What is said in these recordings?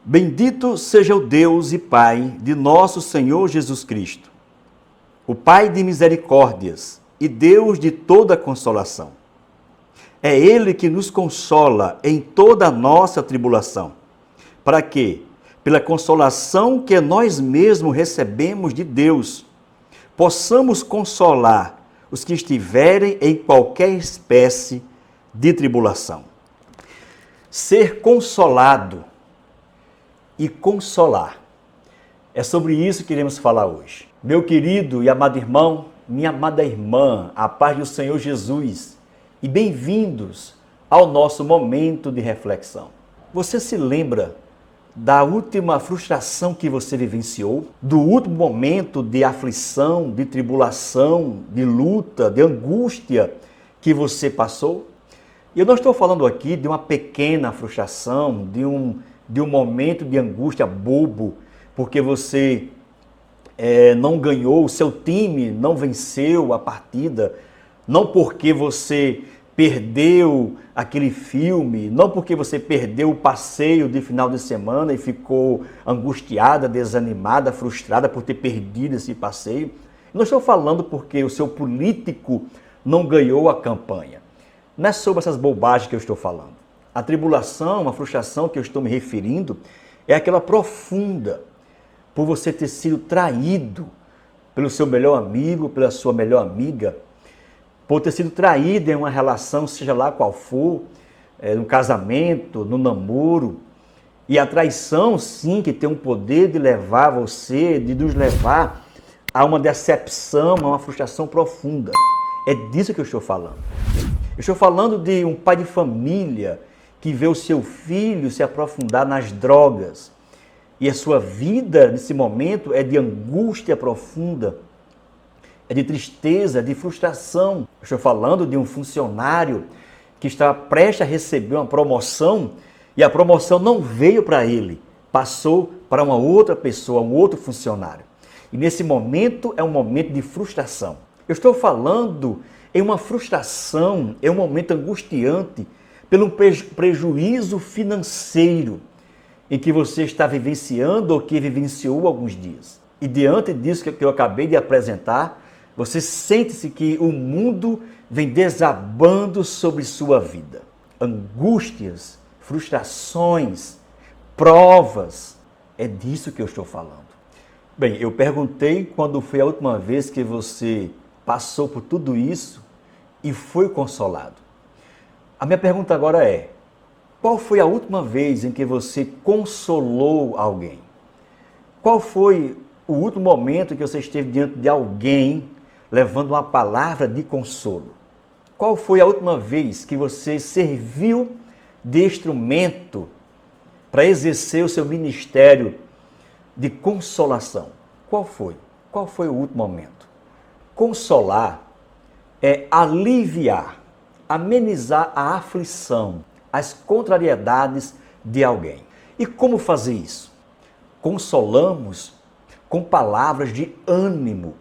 Bendito seja o Deus e Pai de nosso Senhor Jesus Cristo, o Pai de misericórdias e Deus de toda consolação. É Ele que nos consola em toda a nossa tribulação, para que, pela consolação que nós mesmos recebemos de Deus, possamos consolar os que estiverem em qualquer espécie de tribulação. Ser consolado e consolar. É sobre isso que iremos falar hoje. Meu querido e amado irmão, minha amada irmã, a paz do Senhor Jesus, e bem-vindos ao nosso momento de reflexão. Você se lembra da última frustração que você vivenciou? Do último momento de aflição, de tribulação, de luta, de angústia que você passou? E eu não estou falando aqui de uma pequena frustração, de um momento de angústia bobo, porque você não ganhou, o seu time não venceu a partida, não porque você perdeu aquele filme, não porque você perdeu o passeio de final de semana e ficou angustiada, desanimada, frustrada por ter perdido esse passeio. Não estou falando porque o seu político não ganhou a campanha. Não é sobre essas bobagens que eu estou falando. A tribulação, a frustração que eu estou me referindo é aquela profunda por você ter sido traído pelo seu melhor amigo, pela sua melhor amiga, por ter sido traído em uma relação, seja lá qual for, no casamento, no namoro. E a traição, sim, que tem o poder de levar você, de nos levar a uma decepção, a uma frustração profunda. É disso que eu estou falando. Eu estou falando de um pai de família que vê o seu filho se aprofundar nas drogas. E a sua vida, nesse momento, é de angústia profunda, é de tristeza, de frustração. Eu estou falando de um funcionário que está prestes a receber uma promoção e a promoção não veio para ele, passou para uma outra pessoa, um outro funcionário. E nesse momento é um momento de frustração. Eu estou falando em uma frustração, é um momento angustiante, pelo prejuízo financeiro em que você está vivenciando ou que vivenciou alguns dias. E diante disso que eu acabei de apresentar, você sente-se que o mundo vem desabando sobre sua vida. Angústias, frustrações, provas, é disso que eu estou falando. Bem, eu perguntei quando foi a última vez que você passou por tudo isso e foi consolado. A minha pergunta agora é, qual foi a última vez em que você consolou alguém? Qual foi o último momento em que você esteve diante de alguém levando uma palavra de consolo? Qual foi a última vez que você serviu de instrumento para exercer o seu ministério de consolação? Qual foi? Qual foi o último momento? Consolar é aliviar, amenizar a aflição, as contrariedades de alguém. E como fazer isso? Consolamos com palavras de ânimo,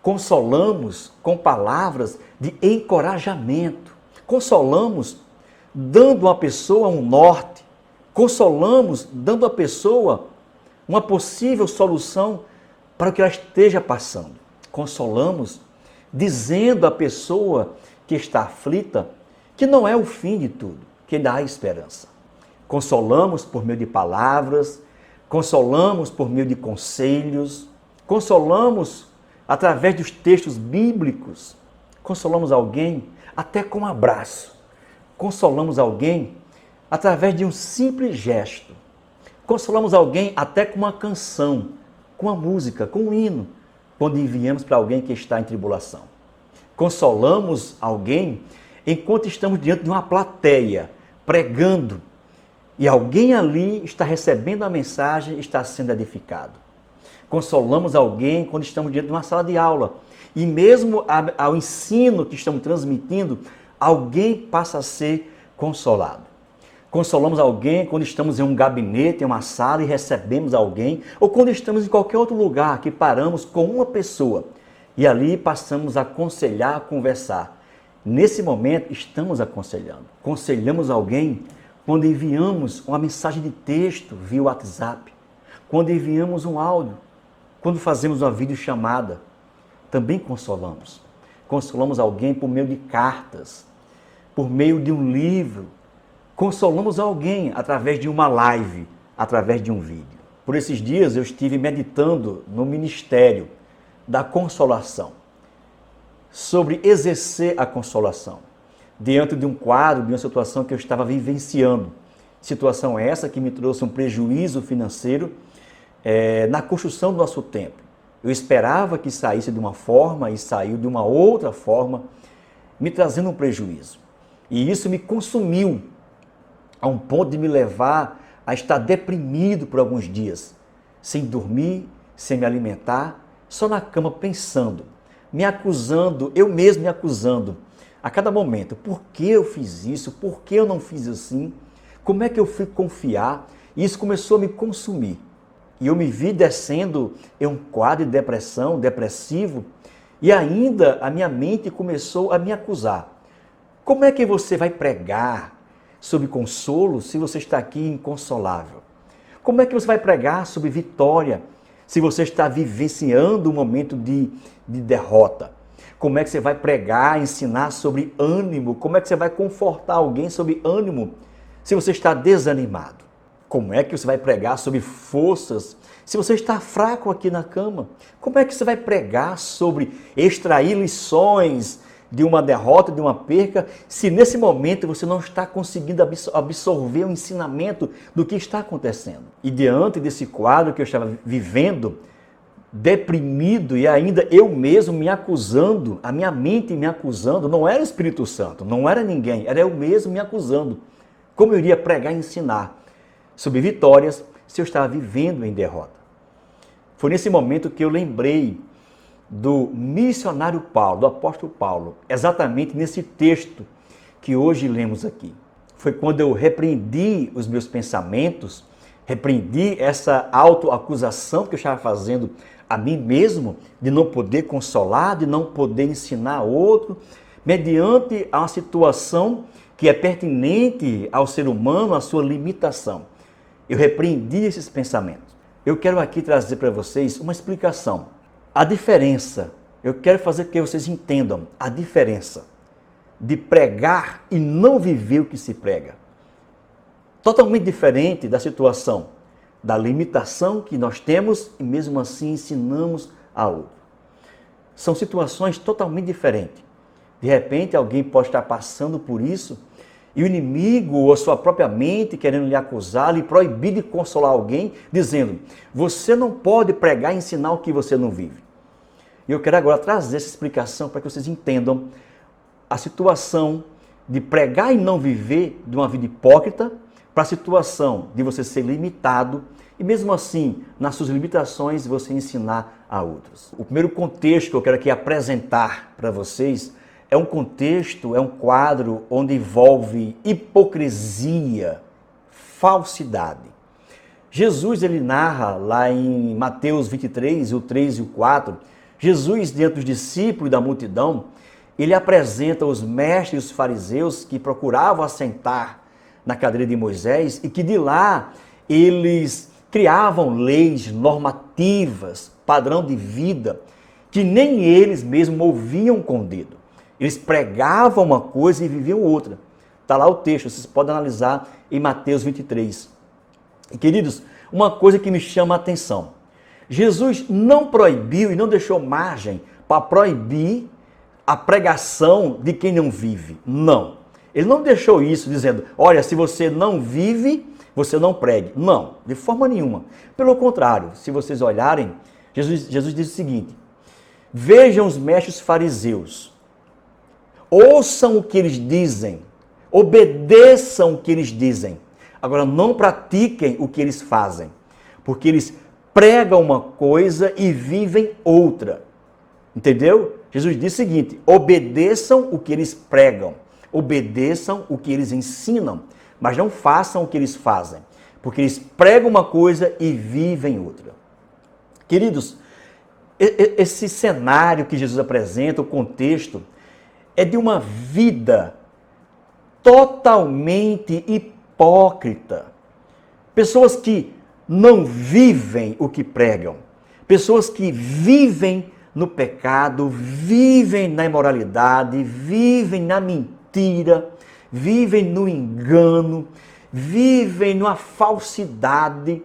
consolamos com palavras de encorajamento, consolamos dando à pessoa um norte, consolamos dando à pessoa uma possível solução para o que ela esteja passando. Consolamos dizendo à pessoa que está aflita que não é o fim de tudo, que ainda há esperança. Consolamos por meio de palavras, consolamos por meio de conselhos, consolamos através dos textos bíblicos, consolamos alguém até com um abraço, consolamos alguém através de um simples gesto, consolamos alguém até com uma canção, com uma música, com um hino, quando enviamos para alguém que está em tribulação. Consolamos alguém enquanto estamos diante de uma plateia, pregando, e alguém ali está recebendo a mensagem e está sendo edificado. Consolamos alguém quando estamos diante de uma sala de aula, e mesmo ao ensino que estamos transmitindo, alguém passa a ser consolado. Consolamos alguém quando estamos em um gabinete, em uma sala e recebemos alguém, ou quando estamos em qualquer outro lugar que paramos com uma pessoa e ali passamos a aconselhar, a conversar. Nesse momento, estamos aconselhando. Aconselhamos alguém quando enviamos uma mensagem de texto via WhatsApp, quando enviamos um áudio, quando fazemos uma videochamada, também consolamos. Consolamos alguém por meio de cartas, por meio de um livro. Consolamos alguém através de uma live, através de um vídeo. Por esses dias eu estive meditando no ministério da consolação, sobre exercer a consolação, diante de um quadro, de uma situação que eu estava vivenciando. Situação essa que me trouxe um prejuízo financeiro na construção do nosso templo. Eu esperava que saísse de uma forma e saiu de uma outra forma, me trazendo um prejuízo. E isso me consumiu a um ponto de me levar a estar deprimido por alguns dias, sem dormir, sem me alimentar, só na cama pensando, me acusando, eu mesmo me acusando a cada momento. Por que eu fiz isso? Por que eu não fiz assim? Como é que eu fui confiar? E isso começou a me consumir. E eu me vi descendo em um quadro de depressão, depressivo, e ainda a minha mente começou a me acusar. Como é que você vai pregar sobre consolo se você está aqui inconsolável? Como é que você vai pregar sobre vitória se você está vivenciando um momento de derrota? Como é que você vai pregar, ensinar sobre ânimo? Como é que você vai confortar alguém sobre ânimo se você está desanimado? Como é que você vai pregar sobre forças se você está fraco aqui na cama? Como é que você vai pregar sobre extrair lições de uma derrota, de uma perca, se nesse momento você não está conseguindo absorver o ensinamento do que está acontecendo? E diante desse quadro que eu estava vivendo, deprimido e ainda eu mesmo me acusando, a minha mente me acusando, não era o Espírito Santo, não era ninguém, era eu mesmo me acusando. Como eu iria pregar e ensinar sobre vitórias se eu estava vivendo em derrota? Foi nesse momento que eu lembrei do missionário Paulo, do apóstolo Paulo, exatamente nesse texto que hoje lemos aqui. Foi quando eu repreendi os meus pensamentos, repreendi essa autoacusação que eu estava fazendo a mim mesmo, de não poder consolar, de não poder ensinar outro, mediante a uma situação que é pertinente ao ser humano, a sua limitação. Eu repreendi esses pensamentos. Eu quero aqui trazer para vocês uma explicação. A diferença, eu quero fazer com que vocês entendam a diferença de pregar e não viver o que se prega. Totalmente diferente da situação, da limitação que nós temos e mesmo assim ensinamos a outro. São situações totalmente diferentes. De repente alguém pode estar passando por isso e o inimigo ou a sua própria mente querendo lhe acusar, lhe proibir de consolar alguém, dizendo: você não pode pregar e ensinar o que você não vive. E eu quero agora trazer essa explicação para que vocês entendam a situação de pregar e não viver de uma vida hipócrita para a situação de você ser limitado e mesmo assim, nas suas limitações, você ensinar a outros. O primeiro contexto que eu quero aqui apresentar para vocês é um contexto, é um quadro onde envolve hipocrisia, falsidade. Jesus, ele narra lá em Mateus 23, o 3 e o 4, Jesus, diante dos discípulos e da multidão, ele apresenta os mestres e os fariseus que procuravam assentar na cadeira de Moisés e que de lá eles criavam leis normativas, padrão de vida, que nem eles mesmos ouviam com o dedo. Eles pregavam uma coisa e viviam outra. Está lá o texto, vocês podem analisar em Mateus 23. E, queridos, uma coisa que me chama a atenção. Jesus não proibiu e não deixou margem para proibir a pregação de quem não vive. Não. Ele não deixou isso dizendo: olha, se você não vive, você não pregue. Não, de forma nenhuma. Pelo contrário, se vocês olharem, Jesus diz o seguinte: vejam os mestres fariseus, ouçam o que eles dizem, obedeçam o que eles dizem. Agora, não pratiquem o que eles fazem, porque eles pregam uma coisa e vivem outra. Entendeu? Jesus diz o seguinte: obedeçam o que eles pregam, obedeçam o que eles ensinam, mas não façam o que eles fazem, porque eles pregam uma coisa e vivem outra. Queridos, esse cenário que Jesus apresenta, o contexto, é de uma vida totalmente hipócrita. Pessoas que não vivem o que pregam. Pessoas que vivem no pecado, vivem na imoralidade, vivem na mentira, vivem no engano, vivem numa falsidade,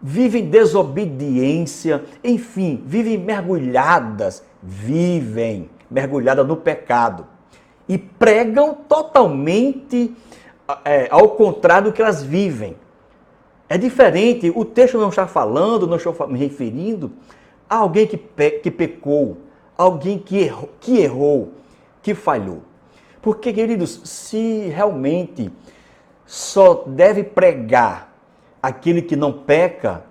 vivem em desobediência, enfim, vivem mergulhadas no pecado e pregam totalmente ao contrário do que elas vivem. É diferente, o texto não está falando, não estou me referindo a alguém que pecou, alguém que errou, que falhou. Porque, queridos, se realmente só deve pregar aquele que não peca,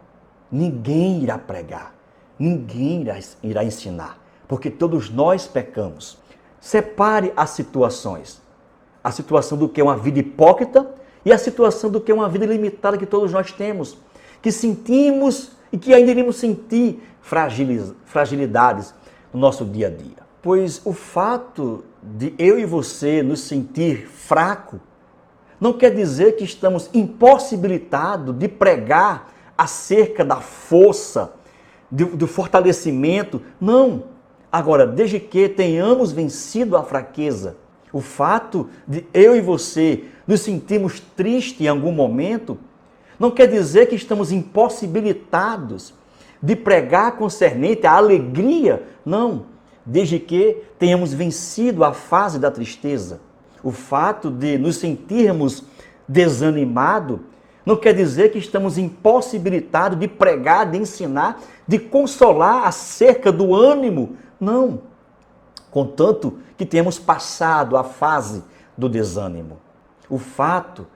ninguém irá pregar, ninguém irá ensinar, porque todos nós pecamos. Separe as situações. A situação do que é uma vida hipócrita e a situação do que é uma vida limitada que todos nós temos, que sentimos e que ainda iremos sentir fragilidades no nosso dia a dia. Pois o fato de eu e você nos sentir fraco não quer dizer que estamos impossibilitados de pregar acerca da força, do fortalecimento. Não. Agora, desde que tenhamos vencido a fraqueza, o fato de eu e você nos sentirmos tristes em algum momento, não quer dizer que estamos impossibilitados de pregar concernente à alegria. Não. Desde que tenhamos vencido a fase da tristeza. O fato de nos sentirmos desanimados não quer dizer que estamos impossibilitados de pregar, de ensinar, de consolar acerca do ânimo. Não. Contanto que tenhamos passado a fase do desânimo. O fato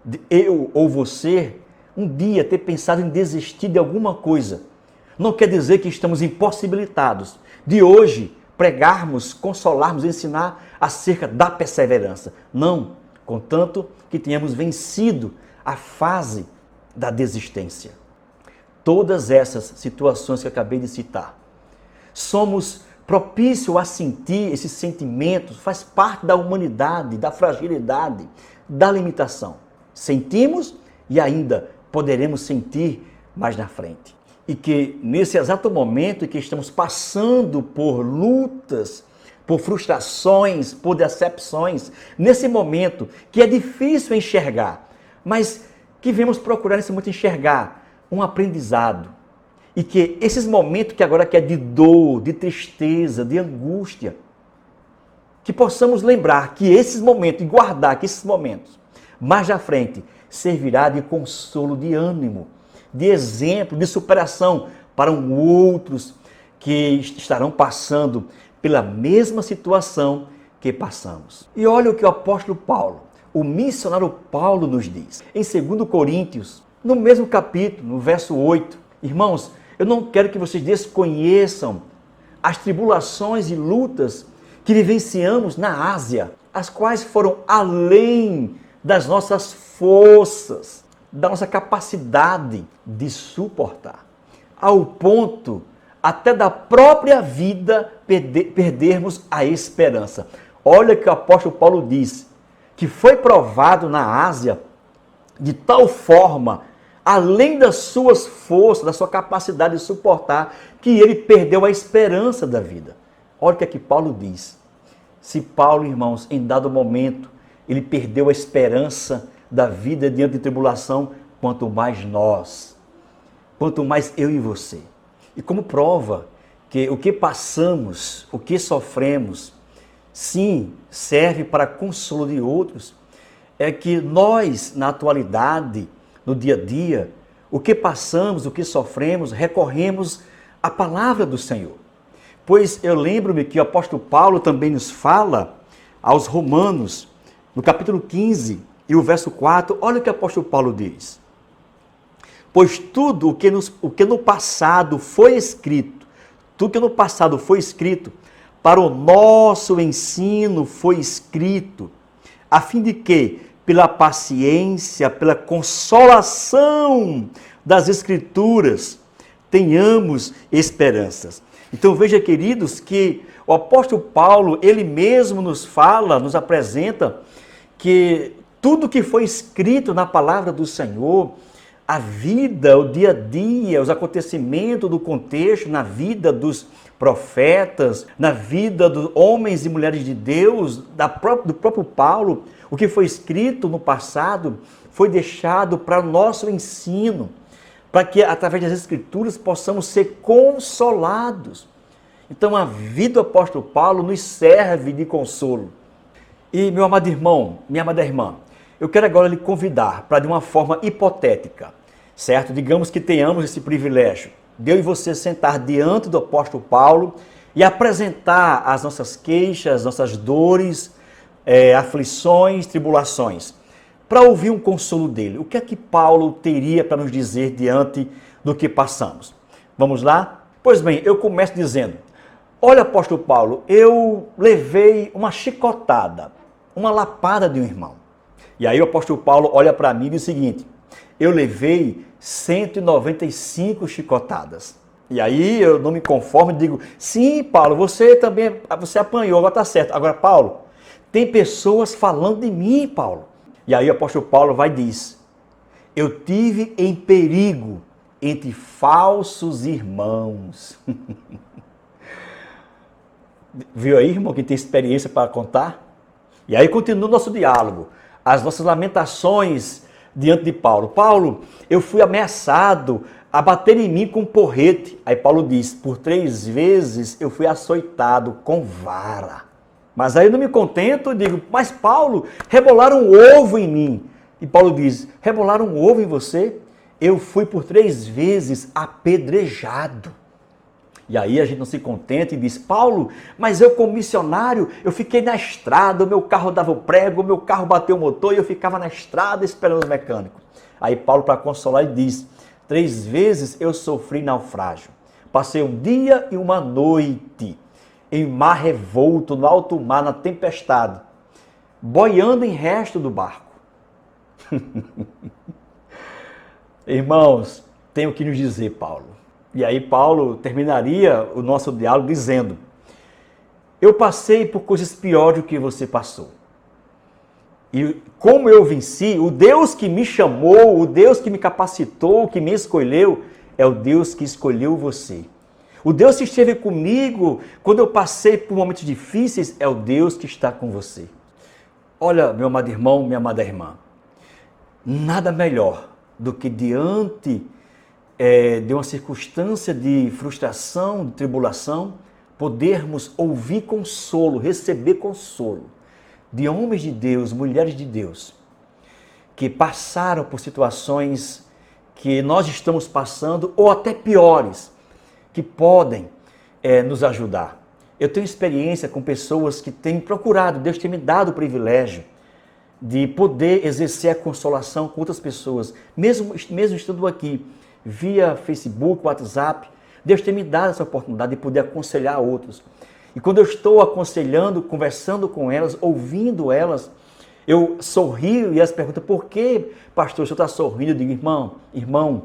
de eu ou você um dia ter pensado em desistir de alguma coisa não quer dizer que estamos impossibilitados de hoje pregarmos, consolarmos, ensinar acerca da perseverança. Não, contanto que tenhamos vencido a fase da desistência. Todas essas situações que eu acabei de citar, somos propícios a sentir esses sentimentos, faz parte da humanidade, da fragilidade, da limitação. Sentimos e ainda poderemos sentir mais na frente. E que nesse exato momento em que estamos passando por lutas, por frustrações, por decepções, nesse momento que é difícil enxergar, mas que vemos procurar nesse momento enxergar um aprendizado. E que esses momentos que agora que é de dor, de tristeza, de angústia, que possamos lembrar que esses momentos, e guardar que esses momentos, mais à frente, servirá de consolo, de ânimo, de exemplo, de superação para outros que estarão passando pela mesma situação que passamos. E olha o que o apóstolo Paulo, o missionário Paulo nos diz. Em 2 Coríntios, no mesmo capítulo, no verso 8, irmãos, eu não quero que vocês desconheçam as tribulações e lutas que vivenciamos na Ásia, as quais foram além das nossas forças, da nossa capacidade de suportar, ao ponto até da própria vida perdermos a esperança. Olha que o apóstolo Paulo diz, que foi provado na Ásia de tal forma, além das suas forças, da sua capacidade de suportar, que ele perdeu a esperança da vida. Olha o que aqui Paulo diz. Se Paulo, irmãos, em dado momento, ele perdeu a esperança da vida diante de tribulação, quanto mais nós, quanto mais eu e você. E como prova que o que passamos, o que sofremos, sim, serve para consolo de outros, é que nós, na atualidade, no dia a dia, o que passamos, o que sofremos, recorremos à palavra do Senhor. Pois eu lembro-me que o apóstolo Paulo também nos fala aos Romanos, no capítulo 15 e o verso 4, olha o que o apóstolo Paulo diz. Pois tudo o que no passado foi escrito, tudo que no passado foi escrito, para o nosso ensino foi escrito, a fim de que, pela paciência, pela consolação das Escrituras, tenhamos esperanças. Então veja, queridos, que o apóstolo Paulo, ele mesmo nos fala, nos apresenta, que Tudo que foi escrito na palavra do Senhor, a vida, o dia a dia, os acontecimentos do contexto, na vida dos profetas, na vida dos homens e mulheres de Deus, do próprio Paulo, o que foi escrito no passado foi deixado para o nosso ensino, para que através das Escrituras possamos ser consolados. Então a vida do apóstolo Paulo nos serve de consolo. E meu amado irmão, minha amada irmã, eu quero agora lhe convidar para, de uma forma hipotética, certo? Digamos que tenhamos esse privilégio de eu e você sentar diante do apóstolo Paulo e apresentar as nossas queixas, nossas dores, aflições, tribulações, para ouvir um consolo dele. O que é que Paulo teria para nos dizer diante do que passamos? Vamos lá? Pois bem, eu começo dizendo: olha, apóstolo Paulo, eu levei uma chicotada, uma lapada de um irmão. E aí o apóstolo Paulo olha para mim e diz o seguinte: eu levei 195 chicotadas. E aí eu não me conformo e digo: sim, Paulo, você apanhou, agora está certo. Agora, Paulo, tem pessoas falando de mim, Paulo. E aí o apóstolo Paulo vai e diz: eu tive em perigo entre falsos irmãos. Viu aí, irmão, que tem experiência para contar? E aí continua o nosso diálogo, as nossas lamentações diante de Paulo. Paulo, eu fui ameaçado a bater em mim com um porrete. Aí Paulo diz: por 3 vezes eu fui açoitado com vara. Mas aí eu não me contento, eu digo: mas Paulo, rebolaram um ovo em mim. E Paulo diz: rebolaram um ovo em você? Eu fui por 3 vezes apedrejado. E aí a gente não se contenta e diz: Paulo, mas eu como missionário, eu fiquei na estrada, o meu carro dava o prego, o meu carro bateu o motor e eu ficava na estrada esperando os mecânicos. Aí Paulo, para consolar, ele diz: 3 vezes eu sofri naufrágio. Passei um dia e uma noite em mar revolto, no alto mar, na tempestade, boiando em resto do barco. Irmãos, tenho que nos dizer, Paulo. E aí Paulo terminaria o nosso diálogo dizendo: eu passei por coisas piores do que você passou. E como eu venci, o Deus que me chamou, o Deus que me capacitou, que me escolheu, é o Deus que escolheu você. O Deus que esteve comigo quando eu passei por momentos difíceis é o Deus que está com você. Olha, meu amado irmão, minha amada irmã, nada melhor do que diante de uma circunstância de frustração, de tribulação, podermos ouvir consolo, receber consolo de homens de Deus, mulheres de Deus, que passaram por situações que nós estamos passando, ou até piores, que podem nos ajudar. Eu tenho experiência com pessoas que têm procurado, Deus tem me dado o privilégio de poder exercer a consolação com outras pessoas, mesmo estando aqui, via Facebook, WhatsApp. Deus tem me dado essa oportunidade de poder aconselhar outros. E quando eu estou aconselhando, conversando com elas, ouvindo elas, eu sorrio e elas perguntam: por que, pastor, o senhor está sorrindo? Eu digo: irmão,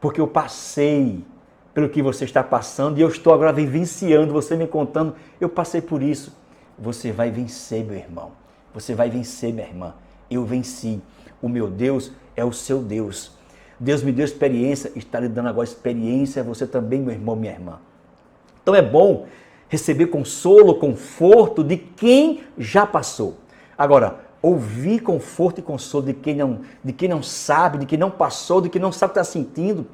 porque eu passei pelo que você está passando e eu estou agora vivenciando, você me contando, eu passei por isso. Você vai vencer, meu irmão. Você vai vencer, minha irmã. Eu venci. O meu Deus é o seu Deus. Deus me deu experiência, está lhe dando agora experiência a você também, meu irmão, minha irmã. Então é bom receber consolo, conforto de quem já passou. Agora, ouvir conforto e consolo de quem não sabe, de quem não passou, de quem não sabe o que está sentindo.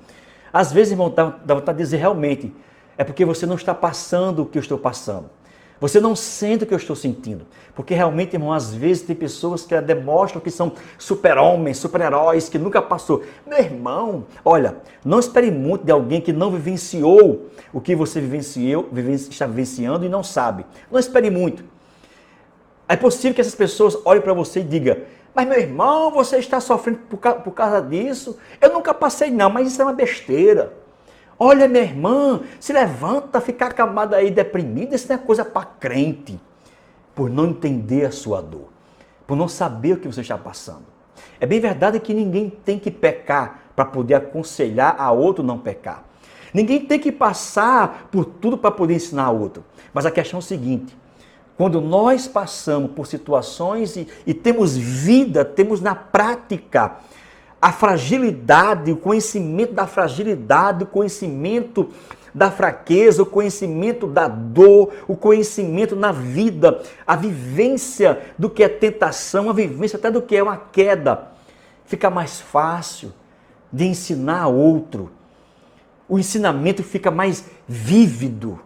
Às vezes, irmão, dá vontade de dizer: realmente, é porque você não está passando o que eu estou passando. Você não sente o que eu estou sentindo. Porque realmente, irmão, às vezes tem pessoas que demonstram que são super-homens, super-heróis, que nunca passou. Meu irmão, olha, não espere muito de alguém que não vivenciou o que você está vivenciando e não sabe. Não espere muito. É possível que essas pessoas olhem para você e digam: mas meu irmão, você está sofrendo por causa disso? Eu nunca passei não, mas isso é uma besteira. Olha, minha irmã, se levanta, ficar acamada aí, deprimida, isso não é coisa para crente. Por não entender a sua dor, por não saber o que você está passando. É bem verdade que ninguém tem que pecar para poder aconselhar a outro não pecar. Ninguém tem que passar por tudo para poder ensinar a outro. Mas a questão é o seguinte: Quando nós passamos por situações e temos vida, temos na prática a fragilidade, o conhecimento da fragilidade, o conhecimento da fraqueza, o conhecimento da dor, o conhecimento na vida, a vivência do que é tentação, a vivência até do que é uma queda, fica mais fácil de ensinar a outro. O ensinamento fica mais vívido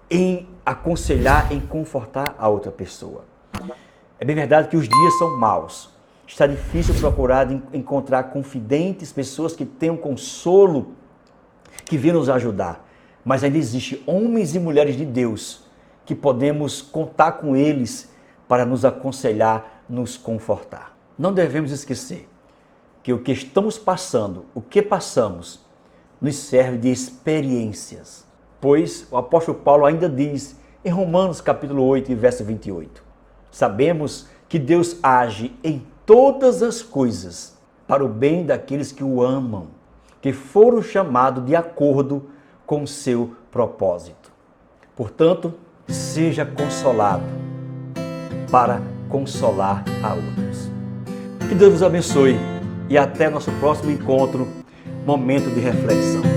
em aconselhar, em confortar a outra pessoa. É bem verdade que os dias são maus. Está difícil procurar encontrar confidentes, pessoas que tenham consolo, que venham nos ajudar. Mas ainda existem homens e mulheres de Deus que podemos contar com eles para nos aconselhar, nos confortar. Não devemos esquecer que o que estamos passando, o que passamos, nos serve de experiências. Pois o apóstolo Paulo ainda diz em Romanos capítulo 8, verso 28, sabemos que Deus age em todas as coisas para o bem daqueles que o amam, que foram chamados de acordo com o seu propósito. Portanto, seja consolado para consolar a outros. Que Deus vos abençoe e até nosso próximo encontro, momento de reflexão.